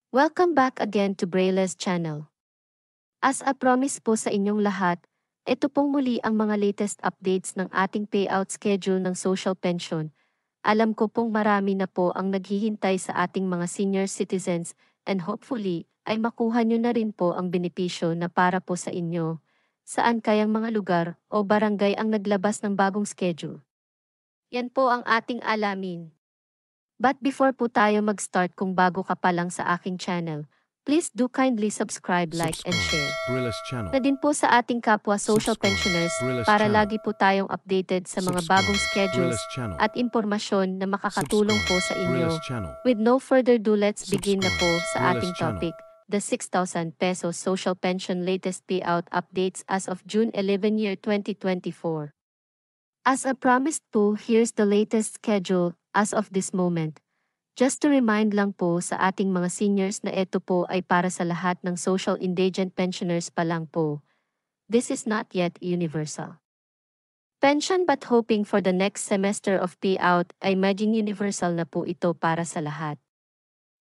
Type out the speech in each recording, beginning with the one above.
Welcome back again to Braille's channel. As a promise po sa inyong lahat, ito pong muli ang mga latest updates ng ating payout schedule ng social pension. Alam ko pong marami na po ang naghihintay sa ating mga senior citizens and hopefully ay makuha nyo na rin po ang benepisyo na para po sa inyo. Saan kayang mga lugar o barangay ang naglabas ng bagong schedule? Yan po ang ating alamin. But before po tayo mag-start, kung bago ka pa lang sa aking channel, please do kindly subscribe, like, and share. Brillis Channel. Na din po sa ating kapwa social Subscribe, pensioners Brillis para Channel. lagi po tayong updated sa mga bagong schedules Brillis Channel. at impormasyon na makakatulong po sa inyo. Brillis Channel. With no further ado, let's begin na po sa Brillis ating Channel. topic, the 6,000 pesos social pension latest payout updates as of June 11 year 2024. As I promised po, here's the latest schedule as of this moment. Just to remind lang po sa ating mga seniors na ito po ay para sa lahat ng social indigent pensioners pa lang po. This is not yet universal pension, but hoping for the next semester of payout ay maging universal na po ito para sa lahat.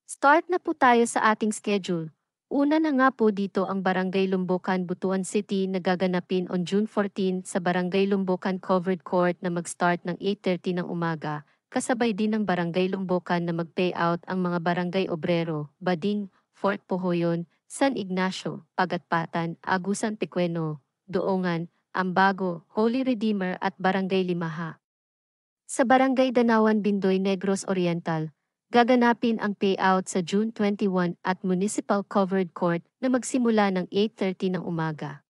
Start na po tayo sa ating schedule. Una na nga po dito ang Barangay Lumbokan, Butuan City na gaganapin on June 14 sa Barangay Lumbokan Covered Court na mag-start ng 8:30 ng umaga. Kasabay din ng Barangay Lumbokan na mag-payout ang mga Barangay Obrero, Bading, Fort Pohoyon, San Ignacio, Pagatpatan, Agusan Pequeno, Doongan, Ambago, Holy Redeemer at Barangay Limaha. Sa Barangay Danawan, Bindoy, Negros Oriental, gaganapin ang payout sa June 21 at Municipal Covered Court na magsimula ng 8:30 ng umaga.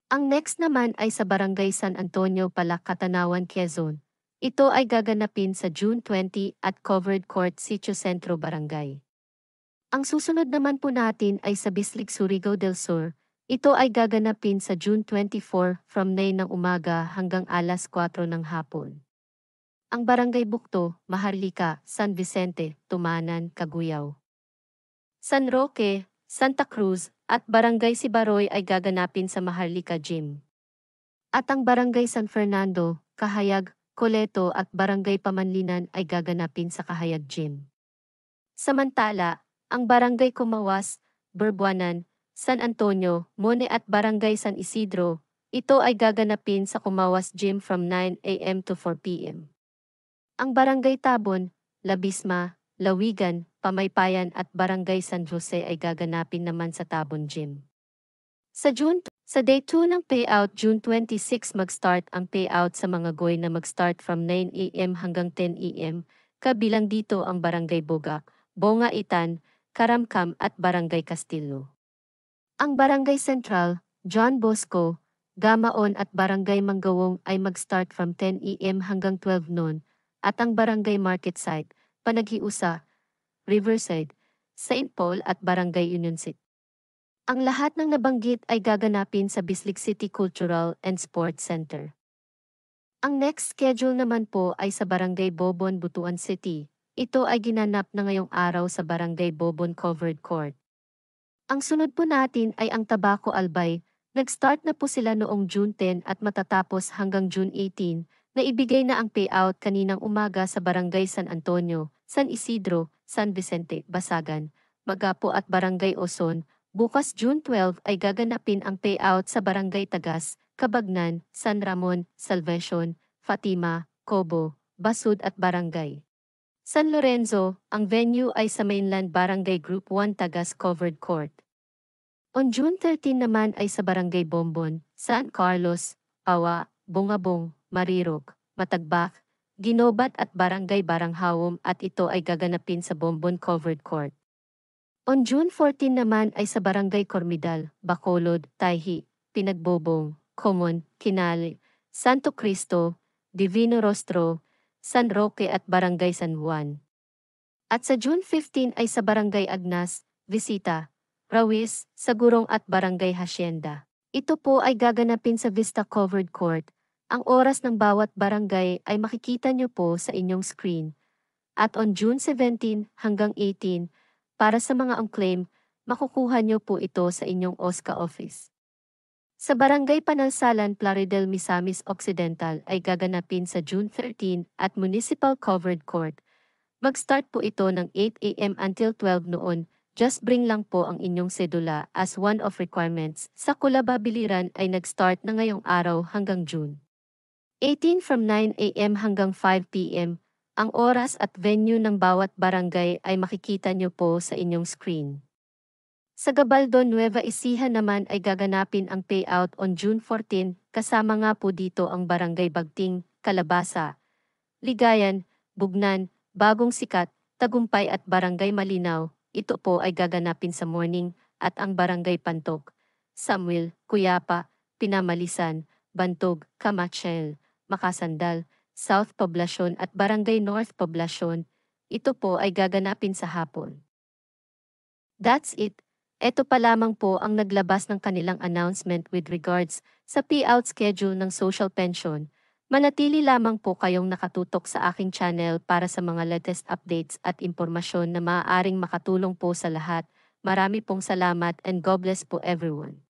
Ang next naman ay sa Barangay San Antonio, Palac, Catanawan, Quezon. Ito ay gaganapin sa June 20 at Covered Court, Sitio Centro, Barangay. Ang susunod naman po natin ay sa Bislig, Surigao del Sur. Ito ay gaganapin sa June 24 from 9 ng umaga hanggang alas 4 ng hapon. Ang Barangay Bukto, Maharlika, San Vicente, Tumanan, Caguyao, San Roque, Santa Cruz, at Barangay Sibaroy ay gaganapin sa Maharlika Gym. At ang Barangay San Fernando, Kahayag, Coleto at Barangay Pamanlinan ay gaganapin sa Kahayag Gym. Samantala, ang Barangay Kumawas, Burbuanan, San Antonio, Mone at Barangay San Isidro, ito ay gaganapin sa Kumawas Gym from 9 a.m. to 4 p.m. Ang Barangay Tabon, Labisma, Lawigan, Pamaypayan at Barangay San Jose ay gaganapin naman sa Tabon Gym. Sa day 2 ng payout, June 26 mag-start ang payout sa mga goy na mag-start from 9 a.m. hanggang 10 a.m. Kabilang dito ang Barangay Bogak, Bonga Itan, Karamkam at Barangay Castillo. Ang Barangay Central, John Bosco, Gamaon at Barangay Manggawong ay mag-start from 10 a.m. hanggang 12 noon, at ang Barangay Market Site, Panaghiusa, Riverside, St. Paul at Barangay Union City. Ang lahat ng nabanggit ay gaganapin sa Bislig City Cultural and Sports Center. Ang next schedule naman po ay sa Barangay Bobon, Butuan City. Ito ay ginanap na ngayong araw sa Barangay Bobon Covered Court. Ang sunod po natin ay ang Tabaco Albay. Nag-start na po sila noong June 10 at matatapos hanggang June 18, na ibigay na ang payout kaninang umaga sa Barangay San Antonio, San Isidro, San Vicente, Basagan, Magapo at Barangay Oson. Bukas June 12 ay gaganapin ang payout sa Barangay Tagas, Cabagnan, San Ramon, Salvacion, Fatima, Cobo, Basud at Barangay San Lorenzo. Ang venue ay sa Mainland Barangay Group 1 Tagas Covered Court. On June 13 naman ay sa Barangay Bombon, San Carlos, Awa, Bungabong, Marirog, Matagbak, Ginobat at Barangay Baranghawom, at ito ay gaganapin sa Bombon Covered Court. On June 14 naman ay sa Barangay Cormidal, Bacolod, Tayhi, Pinagbobong, Common, Kinali, Santo Cristo, Divino Rostro, San Roque at Barangay San Juan. At sa June 15 ay sa Barangay Agnas, Visita, Rawis, Sagurong at Barangay Hacienda. Ito po ay gaganapin sa Vista Covered Court. Ang oras ng bawat barangay ay makikita nyo po sa inyong screen. At on June 17 hanggang 18, para sa mga unclaim, makukuha nyo po ito sa inyong OSCA office. Sa Barangay Panalsalan, Plaridel, Misamis Occidental ay gaganapin sa June 13 at Municipal Covered Court. Mag-start po ito ng 8 a.m. until 12 noon, Just bring lang po ang inyong sedula as one of requirements. Sa Kulababiliran ay nag-start na ngayong araw hanggang June 18 from 9 a.m. hanggang 5 p.m. Ang oras at venue ng bawat barangay ay makikita nyo po sa inyong screen. Sa Gabaldo, Nueva Ecija naman ay gaganapin ang payout on June 14, kasama nga po dito ang Barangay Bagting, Calabasa, Ligayan, Bugnan, Bagong Sikat, Tagumpay at Barangay Malinaw. Ito po ay gaganapin sa morning at ang Barangay Pantok, Samuel, Cuyapa, Pinamalisan, Bantog, Camachel, Makasandal, South Poblacion at Barangay North Poblacion. Ito po ay gaganapin sa hapon. That's it. Ito pa lamang po ang naglabas ng kanilang announcement with regards sa payout schedule ng social pension. Manatili lamang po kayong nakatutok sa aking channel para sa mga latest updates at impormasyon na maaaring makatulong po sa lahat. Marami pong salamat and God bless po everyone.